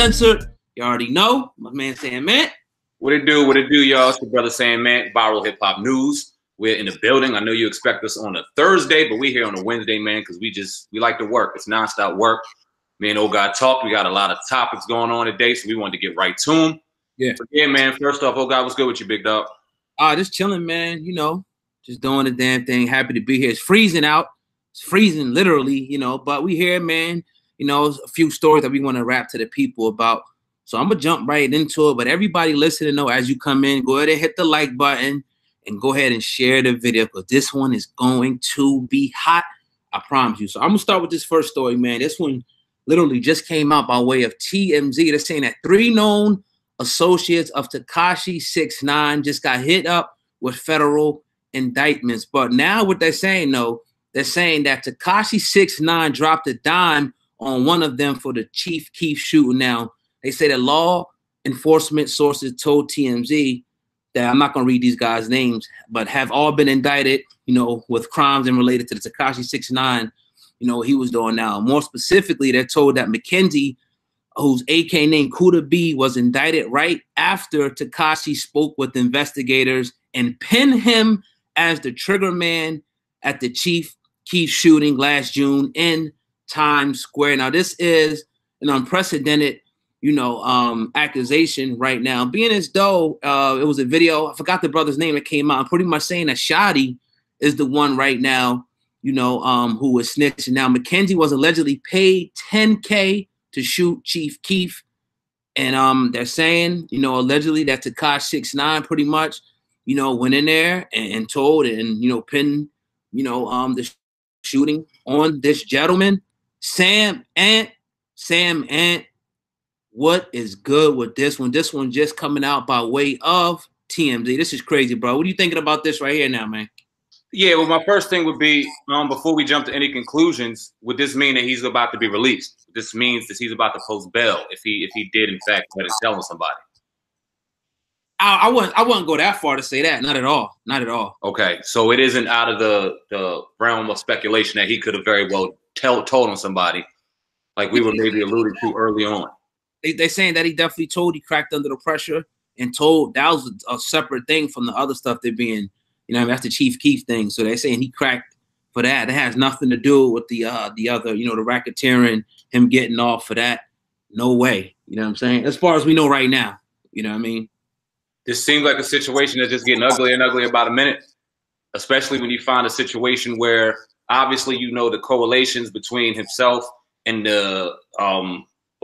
Uncensored. You already know. My man SamAnt. What it do, y'all? It's your brother SamAnt, Viral Hip Hop News. We're in the building. I know you expect us on a Thursday, but we're here on a Wednesday, man, because we like to work. It's nonstop work. Me and old guy talk. We got a lot of topics going on today, so we wanted to get right to them. Yeah. So yeah, man. First off, old guy, what's good with you, big dog? Just chilling, man. You know, just doing the damn thing. Happy to be here. It's freezing out. It's freezing, literally, you know, but we here, man. You know, a few stories that we want to rap to the people about. So I'm going to jump right into it. But everybody listening, know as you come in, go ahead and hit the like button and go ahead and share the video because this one is going to be hot. I promise you. So I'm going to start with this first story, man. This one literally just came out by way of TMZ. They're saying that 3 known associates of Tekashi 6ix9ine just got hit up with federal indictments. But now what they're saying, though, they're saying that Tekashi 6ix9ine dropped a dime on one of them for the Chief Keef shooting. Now, they say that law enforcement sources told TMZ that, I'm not going to read these guys' names, but have all been indicted, you know, with crimes and related to the Tekashi 6ix9ine, you know, what he was doing now. More specifically, they're told that Mackenzie, whose AK named Kooda B, was indicted right after Tekashi spoke with investigators and pinned him as the trigger man at the Chief Keef shooting last June in Times Square. Now, this is an unprecedented, you know, accusation right now. Being as though it was a video, I forgot the brother's name that came out, pretty much saying that Shotty is the one right now, you know, who was snitching. Now, Mackenzie was allegedly paid $10K to shoot Chief Keef. And they're saying, you know, allegedly that Tekashi 6ix9ine pretty much, you know, went in there and told and, you know, pinned, you know, the shooting on this gentleman, SamAnt. What is good with this one? This one just coming out by way of TMZ. This is crazy, bro. What are you thinking about this right here now, man? Yeah, well, my first thing would be, before we jump to any conclusions, would this mean that he's about to be released? This means that he's about to post bail if he did, in fact, try to tell somebody. I wouldn't go that far to say that. Not at all. Not at all. Okay, so it isn't out of the realm of speculation that he could have very well told on somebody, like we were maybe alluding to early on. They're saying that he definitely told, he cracked under the pressure and told. That was a separate thing from the other stuff they're being, you know, that's the Chief Keef thing. So they're saying he cracked for that. It has nothing to do with the other, you know, the racketeering, him getting off for that. No way. You know what I'm saying? As far as we know right now, you know what I mean? This seems like a situation that's just getting uglier and uglier by the minute, especially when you find a situation where obviously, you know, the correlations between himself and the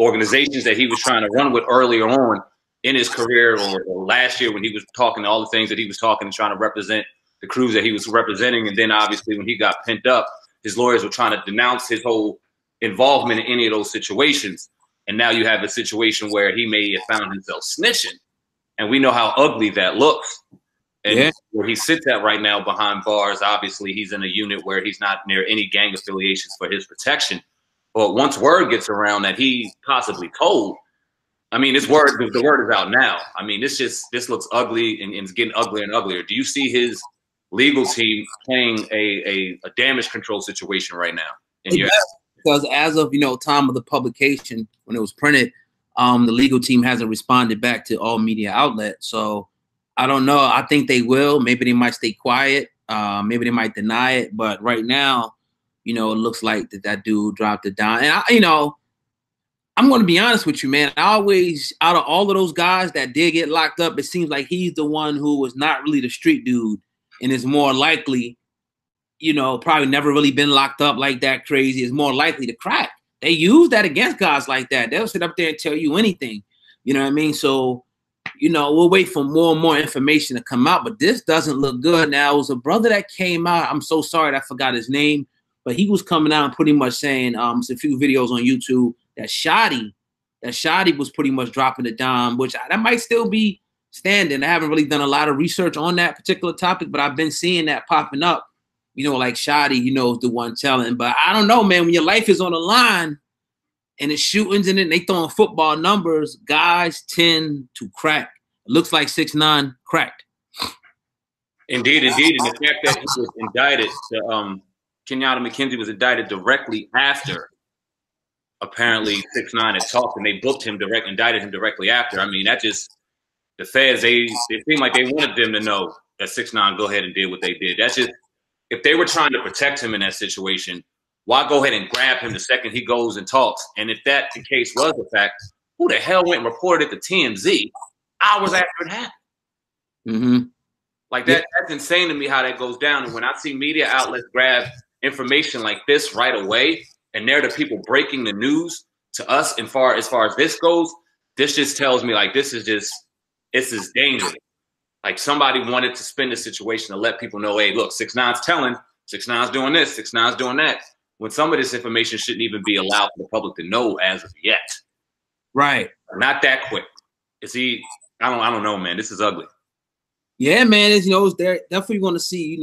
organizations that he was trying to run with earlier on in his career or last year when he was talking all the things that he was talking and trying to represent the crews that he was representing. And then obviously when he got pent up, his lawyers were trying to denounce his whole involvement in any of those situations. And now you have a situation where he may have found himself snitching. And we know how ugly that looks. And yeah, where he sits at right now behind bars, obviously he's in a unit where he's not near any gang affiliations for his protection. But once word gets around that he possibly told, I mean, the word is out now. I mean, this looks ugly and it's getting uglier and uglier. Do you see his legal team playing a damage control situation right now? Because as of, you know, time of the publication, when it was printed, the legal team hasn't responded back to all media outlets. So I don't know. I think they will. Maybe they might stay quiet. Maybe they might deny it. But right now, you know, it looks like that dude dropped it down. And, you know, I'm going to be honest with you, man. I always, out of all of those guys that did get locked up, it seems like he's the one who was not really the street dude and is more likely, you know, probably never really been locked up like that crazy, is more likely to crack. They use that against guys like that. They'll sit up there and tell you anything. You know what I mean? So, you know, we'll wait for more and more information to come out. But this doesn't look good. Now, it was a brother that came out. I'm so sorry that I forgot his name. But he was coming out and pretty much saying, it's a few videos on YouTube, that Shotty was pretty much dropping the dime, which that might still be standing. I haven't really done a lot of research on that particular topic, but I've been seeing that popping up. You know, like Shotty, you know, is the one telling. But I don't know, man. When your life is on the line and it's shootings in it and they throwing football numbers, guys tend to crack. It looks like 6ix9ine cracked. Indeed, indeed. And the fact that he was indicted, Kenyatta Mackenzie was indicted directly after apparently 6ix9ine had talked and they booked him direct, indicted him directly after. I mean, that just, the feds, it seemed like they wanted them to know that 6ix9ine go ahead and did what they did. That's just, if they were trying to protect him in that situation, why go ahead and grab him the second he goes and talks? And if that the case was the fact, who the hell went and reported it to TMZ hours after it happened? Mm-hmm. Like that's insane to me how that goes down. And when I see media outlets grab information like this right away, and they're the people breaking the news to us, as far as this goes, this just tells me like this is dangerous. Like somebody wanted to spin the situation to let people know, hey, look, 6ix9ine's telling, 6ix9ine's doing this, 6ix9ine's doing that. When some of this information shouldn't even be allowed for the public to know as of yet. Right. Not that quick. I don't know, man. This is ugly. Yeah, man. It's, it's there. Definitely going to see,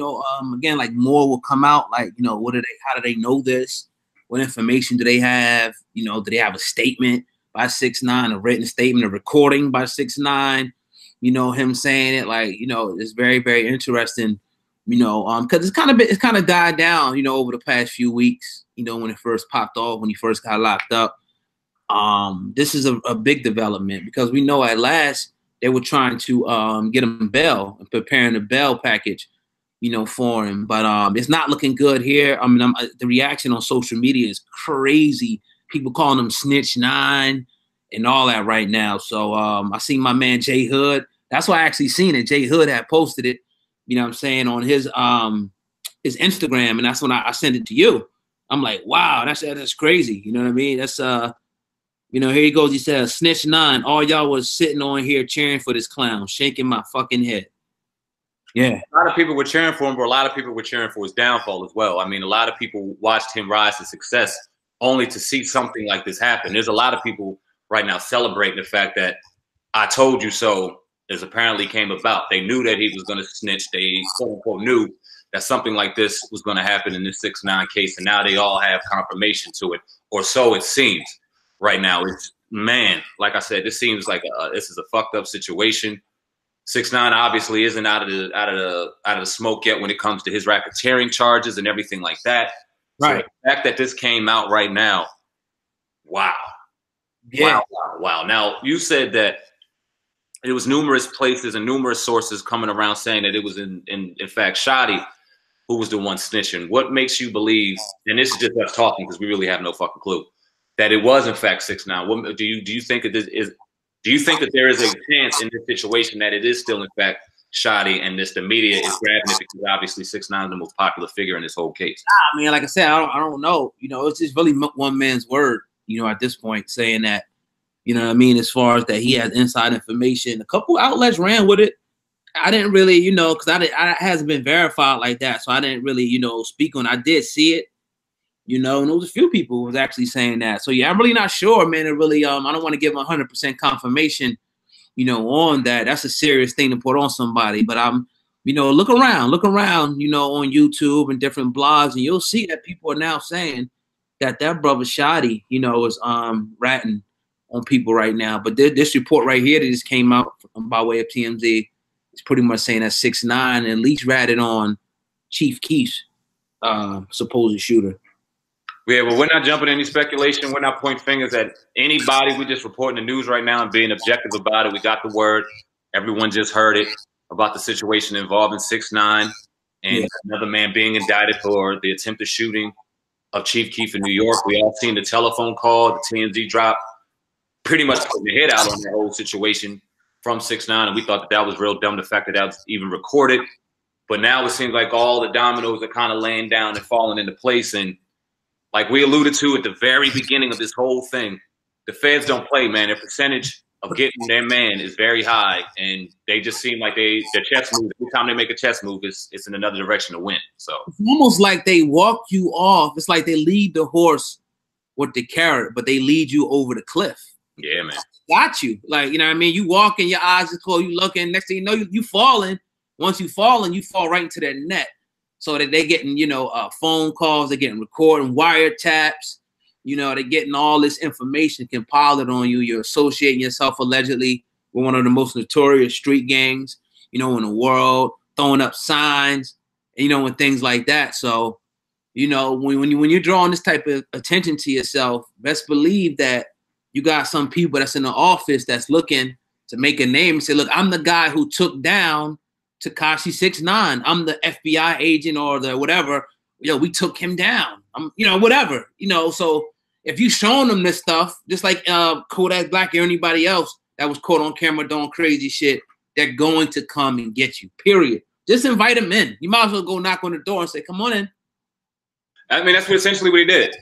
again, like more will come out. Like, how do they know this? What information do they have? Do they have a statement by 6ix9ine, a written statement, a recording by 6ix9ine? Him saying it, like, it's very, very interesting, because it's kind of died down, over the past few weeks, when it first popped off, when he first got locked up. This is a big development because we know at last they were trying to get him bail and preparing a bail package, for him. But it's not looking good here. I mean, the reaction on social media is crazy. People calling him Snitch 9 and all that right now. So I seen my man Jay Hood. That's why I actually seen it. Jay Hood had posted it, on his Instagram, and that's when I sent it to you. I'm like, wow, that's crazy. You know what I mean? That's here he goes. He says, Snitch 9, all y'all was sitting on here cheering for this clown, shaking my fucking head. Yeah. A lot of people were cheering for him, but a lot of people were cheering for his downfall as well. I mean, a lot of people watched him rise to success only to see something like this happen. There's a lot of people right now celebrating the fact that I told you so is apparently came about. They knew that he was going to snitch. They quote unquote knew that something like this was going to happen in this 6ix9ine case, and now they all have confirmation to it, or so it seems. Right now, it's, man, like I said, this seems like this is a fucked up situation. 6ix9ine obviously isn't out of the smoke yet when it comes to his racketeering charges and everything like that. Right. So the fact that this came out right now, wow. Yeah. Wow. Now, you said that it was numerous places and numerous sources coming around saying that it was in fact Shotty who was the one snitching. What makes you believe, and this is just us talking because we really have no fucking clue, that it was in fact 6ix9ine? What do you think that this is? Do you think that there is a chance in this situation that it is still in fact Shotty, and the media is grabbing it because obviously 6ix9ine is the most popular figure in this whole case? I mean, like I said, I don't know. It's just really one man's word. At this point, saying that, what I mean, as far as that he has inside information. A couple outlets ran with it. I didn't really, because I hasn't been verified like that, so I didn't really, speak on. I did see it. And there was a few people who was actually saying that. So yeah, I'm really not sure, man. It really, I don't want to give 100% confirmation, on that. That's a serious thing to put on somebody. But look around, on YouTube and different blogs, and you'll see that people are now saying that brother Shotty, is ratting on people right now. But this report right here that just came out by way of TMZ is pretty much saying that 6ix9ine at least ratted on Chief Keef's supposed shooter. Yeah, well, we're not jumping any speculation. We're not pointing fingers at anybody. We're just reporting the news right now and being objective about it. We got the word. Everyone just heard it about the situation involving 6ix9ine and another man being indicted for the attempted shooting of Chief Keef in New York. We all seen the telephone call, the TMZ drop, pretty much putting the head out on the whole situation from 6ix9ine, and we thought that was real dumb, the fact that was even recorded. But now it seems like all the dominoes are kind of laying down and falling into place. And like we alluded to at the very beginning of this whole thing, the feds don't play, man. Their percentage of getting their man is very high, and they just seem like their chess move. Every time they make a chess move, it's in another direction to win. So it's almost like they walk you off. It's like they lead the horse with the carrot, but they lead you over the cliff. Yeah, man. Got you. Like, what I mean? You walk and your eyes are closed, you looking, next thing you know, you falling. Once you falling, you fall right into their net. So that they're getting, phone calls, they're getting recording, wiretaps, they're getting all this information compiled on you. You're associating yourself allegedly with one of the most notorious street gangs, in the world, throwing up signs, and things like that. So, You know, when you're drawing this type of attention to yourself, best believe that you got some people that's in the office that's looking to make a name and say, look, I'm the guy who took down Tekashi 6ix9ine. I'm the FBI agent or the whatever. Yo, we took him down. You know, whatever. You know, so if you showing them this stuff, just like Kodak Black or anybody else that was caught on camera doing crazy shit, they're going to come and get you, period. Just invite them in. You might as well go knock on the door and say, come on in. I mean, that's essentially what he did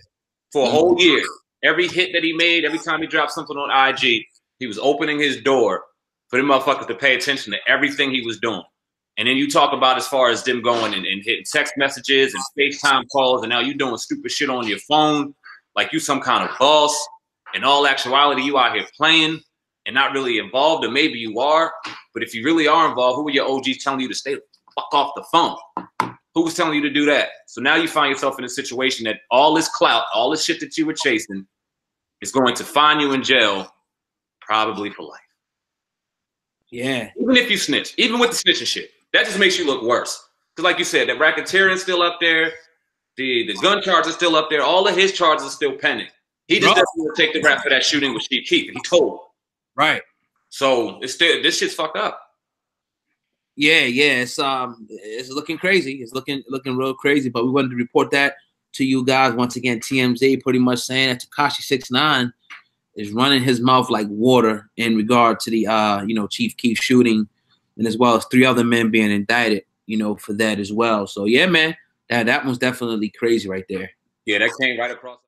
for a whole year. Every hit that he made, every time he dropped something on IG, he was opening his door for them motherfuckers to pay attention to everything he was doing. And then you talk about as far as them going and hitting text messages and FaceTime calls, and now you doing stupid shit on your phone like you some kind of boss. In all actuality, you out here playing and not really involved, or maybe you are. But if you really are involved, who are your OGs telling you to stay the fuck off the phone? Who was telling you to do that? So now you find yourself in a situation that all this clout, all this shit that you were chasing is going to find you in jail, probably for life. Yeah. Even if you snitch, even with the snitching shit, that just makes you look worse. Because like you said, the racketeering's still up there. The gun charge is still up there. All of his charges are still pending. He just doesn't want to take the rap for that shooting with Keef. He told him. Right. So it's still, this shit's fucked up. Yeah, it's looking crazy. It's looking real crazy. But we wanted to report that to you guys once again. TMZ pretty much saying that Tekashi 6ix9ine is running his mouth like water in regard to the Chief Keef shooting, and as well as 3 other men being indicted, for that as well. So yeah, man, that one's definitely crazy right there. Yeah, that came right across.